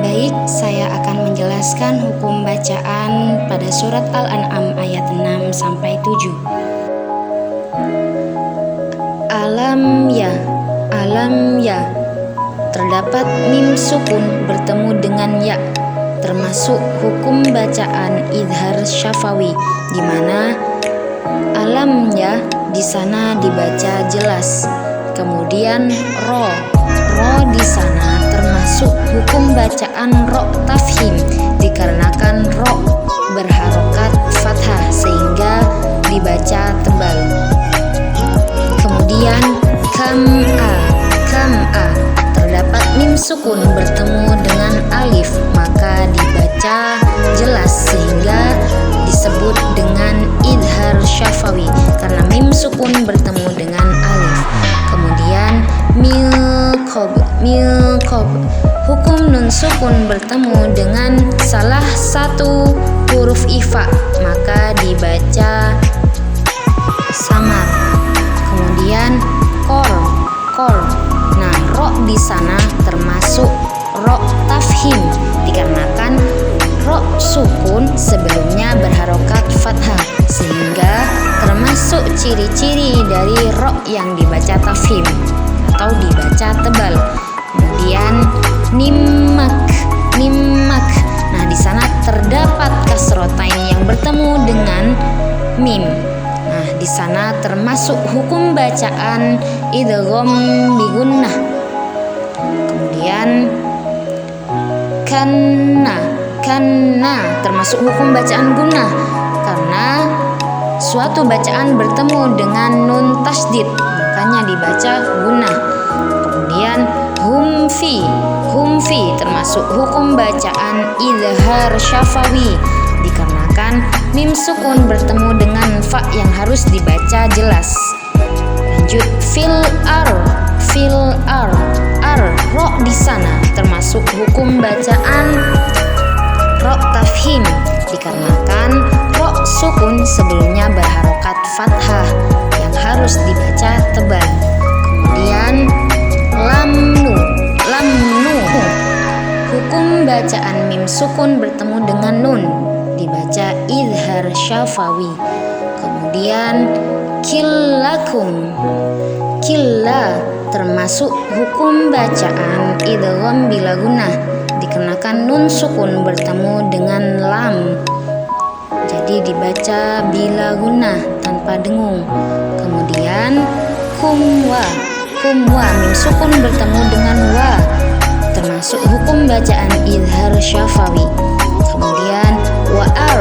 Baik, saya akan menjelaskan hukum bacaan pada surat Al-An'am ayat 6 sampai 7. Alam ya. Terdapat mim sukun bertemu dengan ya, termasuk hukum bacaan idhar syafawi, di mana alam ya di sana dibaca jelas. Kemudian ro di sana termasuk hukum bacaan ro tafhim, dikarenakan ro berharokat fathah sehingga dibaca tebal. Kemudian kam'a terdapat mim sukun bertemu dengan alif, maka dibaca jelas sehingga disebut dengan idhar syafawi karena mim sukun bertemu dengan alif. Kemudian milqob hukum nun sukun bertemu dengan salah satu huruf ifa, maka dibaca samar. Kemudian kor nah ro di sana termasuk ro tafhim, dikarenakan ro sukun sebelumnya berharokat fathah sehingga termasuk ciri-ciri dari ro yang dibaca tafhim atau dibaca tebal. Kemudian nimak nah di sana terdapat kasrotain yang bertemu dengan mim. Nah di sana termasuk hukum bacaan idgham bi gunnah. Kemudian kanna termasuk hukum bacaan gunnah karena suatu bacaan bertemu dengan nun tasdid, makanya dibaca gunnah. Kemudian humfi termasuk hukum bacaan idhar syafawi, dikarenakan mim sukun bertemu dengan fa yang harus dibaca jelas. Lanjut fil ar ro di sana termasuk hukum bacaan ro tafhim, dikarenakan ro sukun sebelumnya berharokat fathah yang harus dibaca tebal. Kemudian lamnu hukum bacaan mim sukun bertemu dengan nun, dibaca idhar syafawi. Kemudian killa termasuk hukum bacaan idgham bila gunnah, dikenakan nun sukun bertemu dengan lam, jadi dibaca bila gunnah tanpa dengung. Kemudian kumwa mim sukun bertemu dengan wa, termasuk hukum bacaan idhar syafawi. Kemudian wa'ar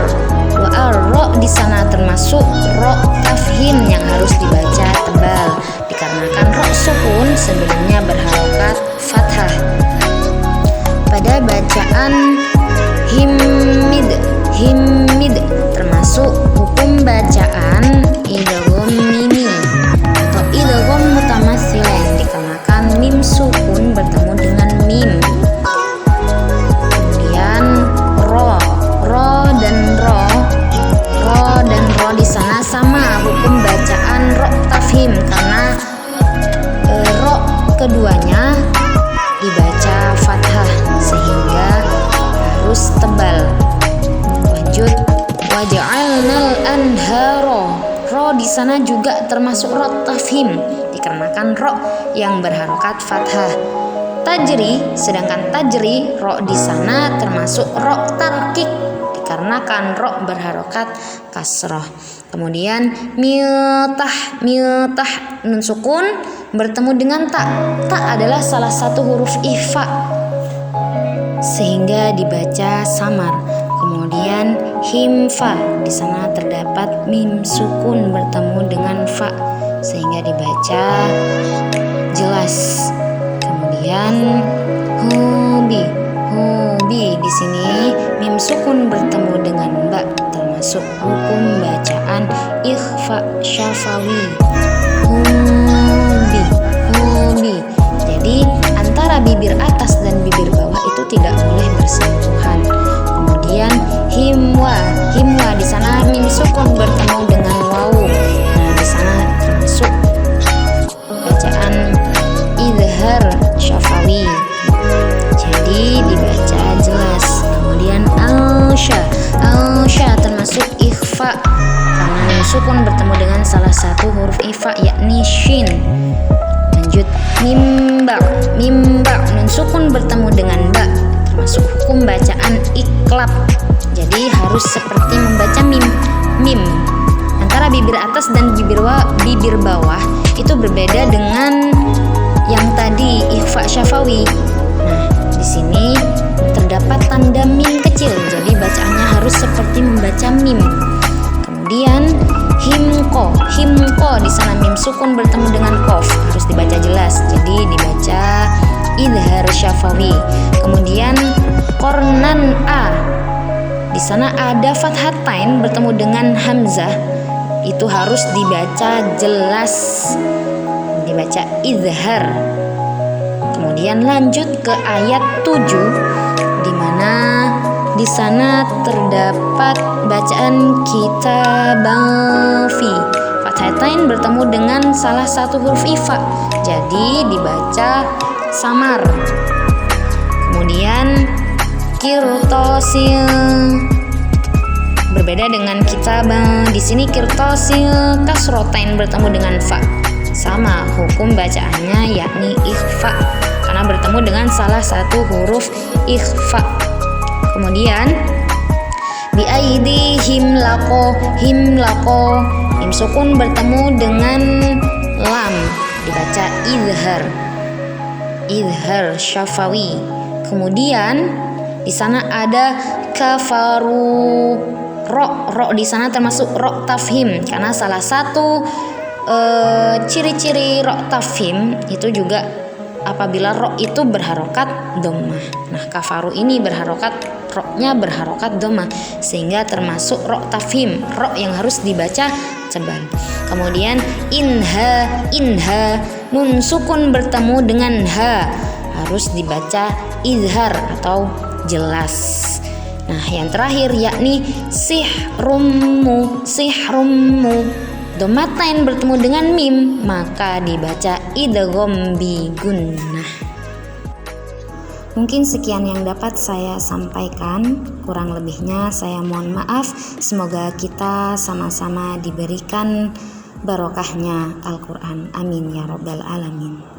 ro di sana termasuk ro tafhim yang harus dibaca tebal, dikarenakan ro sukun sebelumnya berharokat fathah. Pada bacaan himid termasuk hukum bacaan idgham mimi atau idgham mutamatsilan, dikarenakan mim sukun bertemu dengan mim. Kemudian ro dan ro di sana sama hukum bacaan ro tafhim karena ro keduanya dibaca fathah sehingga harus tebal. Lanjut waja'alnal anharo ro di sana juga termasuk ro tafhim, dikarenakan ro yang berharokat fathah. Sedangkan tajri ro di sana termasuk ro tarkik, dikarenakan ro berharokat kasroh. Kemudian miltah nun sukun bertemu dengan ta adalah salah satu huruf ifa sehingga dibaca samar. Kemudian himfa di sana terdapat mim sukun bertemu dengan fa sehingga dibaca jelas. Kemudian hubi di sini mim sukun bertemu dengan ba, termasuk hukum bacaan ikhfa syafawi. Hubi. Jadi antara bibir atas dan bibir bawah itu tidak boleh bersentuhan. Kemudian himwa di sana mim sukun bertemu dengan wawu. Nah, di sana termasuk bacaan idhar syafawi. Jadi dibaca ikhfa karena mim sukun bertemu dengan salah satu huruf ikhfa yakni shin. Lanjut, mimba nun sukun bertemu dengan ba, termasuk hukum bacaan iklab. Jadi harus seperti membaca mim. Antara bibir atas dan bibir bawah itu berbeda dengan yang tadi ikhfa syafawi. Nah, di sini terdapat tanda mim kecil, jadi bacaannya harus seperti membaca mim. Kemudian himko di sana mim sukun bertemu dengan qaf, harus dibaca jelas, jadi dibaca idhar syafawi. Kemudian kornan a, di sana ada fathatain bertemu dengan hamzah, itu harus dibaca jelas, dibaca idhar. Kemudian lanjut ke ayat 7 di mana di sana terdapat bacaan kitaban fi. Fathatain bertemu dengan salah satu huruf ifa, jadi dibaca samar. Kemudian kirtosil berbeda dengan kitaban. Di sini kirtosil kasrotain bertemu dengan fa. Sama hukum bacaannya yakni ikhfa karena bertemu dengan salah satu huruf ikhfa. Kemudian biaidi himlako mim sukun bertemu dengan lam, dibaca idhar syafawi. Kemudian di sana ada kafaru, ro di sana termasuk ro tafhim karena salah satu ciri-ciri ro tafhim itu juga apabila ro itu berharokat dhammah. Nah, kafaru ini ro-nya berharokat dhammah sehingga termasuk ro tafhim, ro yang harus dibaca tebal. Kemudian inha nun sukun bertemu dengan ha, harus dibaca izhar atau jelas. Nah, yang terakhir yakni sihrummu domatain bertemu dengan mim, maka dibaca idgham bi gunnah. Mungkin sekian yang dapat saya sampaikan, kurang lebihnya saya mohon maaf. Semoga kita sama-sama diberikan barokahnya Al-Quran. Amin ya rabbal alamin.